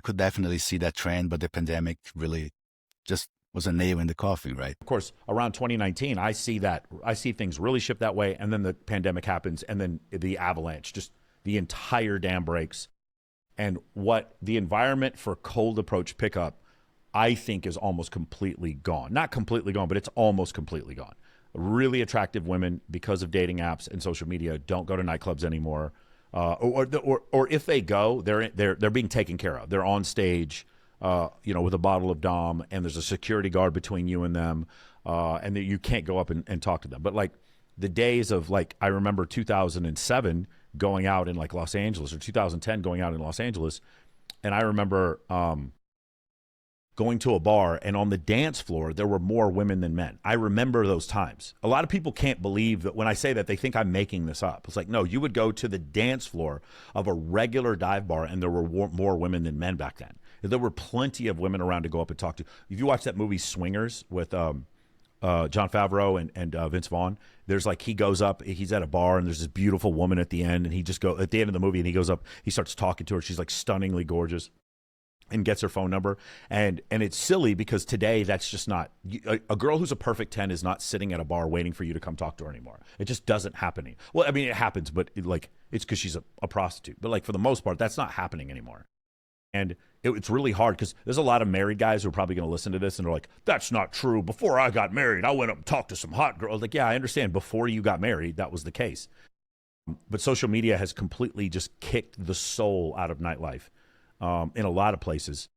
could definitely see that trend, but the pandemic really just was a nail in the coffin, right? Of course, around 2019, I see things really shift that way, and then the pandemic happens, and then the avalanche, just the entire dam breaks. And what the environment for cold approach pickup, I think, is almost completely gone. Not completely gone, but it's almost completely gone. Really attractive women, because of dating apps and social media, don't go to nightclubs anymore. Or if they go, they're being taken care of. They're on stage, with a bottle of Dom, and there's a security guard between you and them, and that you can't go up and talk to them. But like the days of, like, I remember 2007 going out in like Los Angeles, or 2010 going out in Los Angeles, and I remember going to a bar, and on the dance floor there were more women than men. I remember those times. A lot of people can't believe that when I say that. They think I'm making this up. It's like, no, you would go to the dance floor of a regular dive bar, and there were more women than men back then. There were plenty of women around to go up and talk to. If you watch that movie Swingers with John Favreau and Vince Vaughn, there's like, he goes up, he's at a bar, and there's this beautiful woman at the end, and he just at the end of the movie, and he goes up, he starts talking to her. She's like stunningly gorgeous, and gets her phone number. And it's silly, because today that's just not, a girl who's a perfect 10 is not sitting at a bar waiting for you to come talk to her anymore. It just doesn't happen. Well, I mean, it happens, but it's because she's a prostitute. But like, for the most part, that's not happening anymore. And it's really hard, because there's a lot of married guys who are probably going to listen to this and they're like, that's not true. Before I got married, I went up and talked to some hot girls. Like, yeah, I understand. Before you got married, that was the case. But social media has completely just kicked the soul out of nightlife in a lot of places.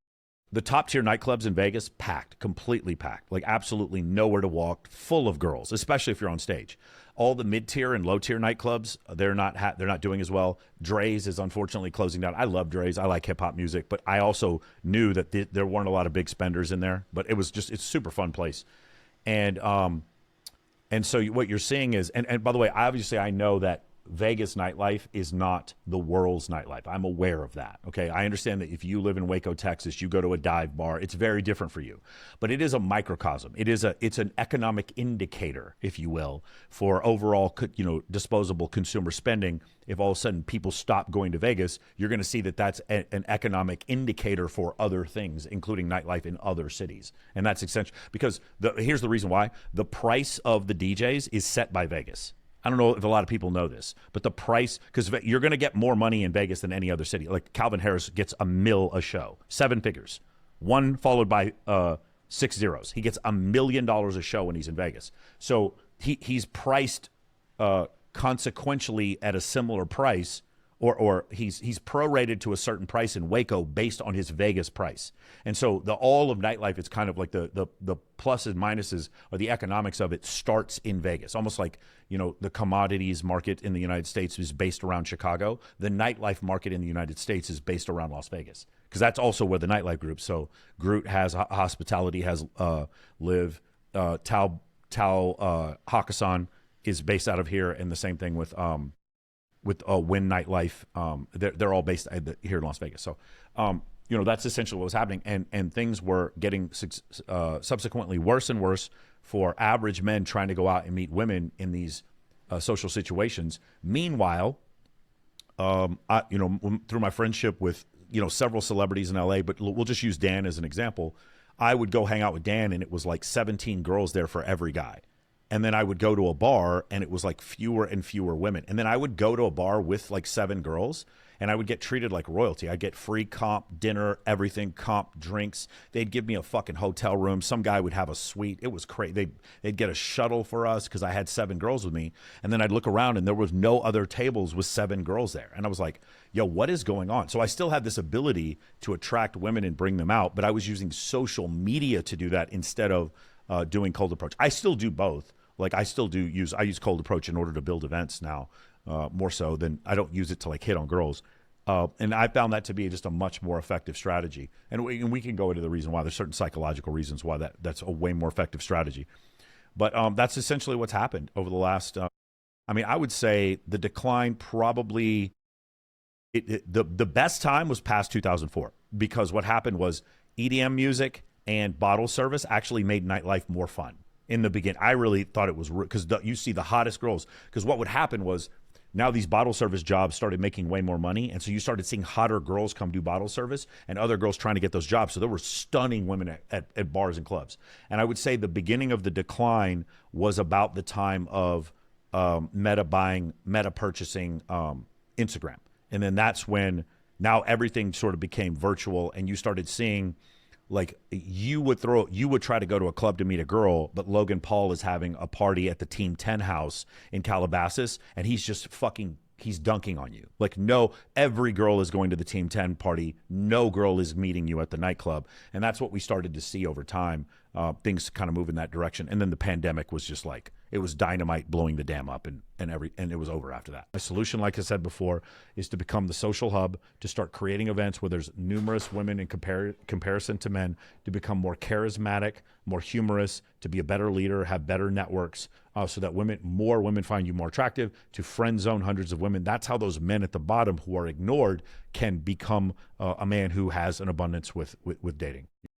The top tier nightclubs in Vegas, packed, completely packed, like absolutely nowhere to walk, full of girls, especially if you're on stage. All the mid tier and low tier nightclubs, they're not doing as well. Dre's is unfortunately closing down. I love Dre's. I like hip hop music, but I also knew that there weren't a lot of big spenders in there. But it's a super fun place, and so what you're seeing is, and by the way, obviously I know that Vegas nightlife is not the world's nightlife. I'm aware of that. Okay. I understand that if you live in Waco, Texas, you go to a dive bar, it's very different for you. But it is a microcosm. It's an economic indicator, if you will, for overall, disposable consumer spending. If all of a sudden people stop going to Vegas, you're going to see that that's an economic indicator for other things, including nightlife in other cities. And that's essential, because here's the reason why. The price of the DJs is set by Vegas. I don't know if a lot of people know this, but the price, because you're going to get more money in Vegas than any other city. Like Calvin Harris gets $1 million a show, 7 figures, one followed by 6 zeros. He gets $1 million a show when he's in Vegas. So he's priced consequentially at a similar price, or he's prorated to a certain price in Waco based on his Vegas price. And so all of nightlife, it's kind of like the pluses, minuses, or the economics of it starts in Vegas. Almost like, the commodities market in the United States is based around Chicago. The nightlife market in the United States is based around Las Vegas, because that's also where the nightlife group. So Groot has hospitality, has Live, Tao Hakkasan is based out of here, and the same thing with Wynn Nightlife. They're all based here in Las Vegas. So, that's essentially what was happening. And things were getting subsequently worse and worse for average men trying to go out and meet women in these social situations. Meanwhile, through my friendship with, several celebrities in LA, but we'll just use Dan as an example. I would go hang out with Dan, and it was like 17 girls there for every guy. And then I would go to a bar, and it was like fewer and fewer women. And then I would go to a bar with like 7 girls, and I would get treated like royalty. I'd get free comp dinner, everything, comp drinks. They'd give me a fucking hotel room. Some guy would have a suite. It was crazy. They'd get a shuttle for us because I had 7 girls with me. And then I'd look around, and there was no other tables with 7 girls there. And I was like, yo, what is going on? So I still had this ability to attract women and bring them out, but I was using social media to do that instead of doing cold approach. I still do both. Like I use cold approach in order to build events now, more so than I don't use it to like hit on girls. And I found that to be just a much more effective strategy. And we can go into the reason why. There's certain psychological reasons why that's a way more effective strategy. But that's essentially what's happened over the last, I would say the decline probably, the best time was past 2004, because what happened was EDM music and bottle service actually made nightlife more fun. In the beginning, I really thought it was, because you see the hottest girls, because what would happen was Now these bottle service jobs started making way more money, and so you started seeing hotter girls come do bottle service and other girls trying to get those jobs. So there were stunning women at bars and clubs. And I would say the beginning of the decline was about the time of Meta purchasing Instagram. And then that's when now everything sort of became virtual, and you started seeing, like, you would try to go to a club to meet a girl, but Logan Paul is having a party at the Team 10 house in Calabasas, and he's just he's dunking on you. Like, no, every girl is going to the Team 10 party. No girl is meeting you at the nightclub. And that's what we started to see over time. Things kind of move in that direction. And then the pandemic was just like, it was dynamite blowing the dam up, and it was over after that. My solution, like I said before, is to become the social hub, to start creating events where there's numerous women in comparison to men, to become more charismatic, more humorous, to be a better leader, have better networks, so that more women find you more attractive, to friend zone hundreds of women. That's how those men at the bottom who are ignored can become a man who has an abundance with dating.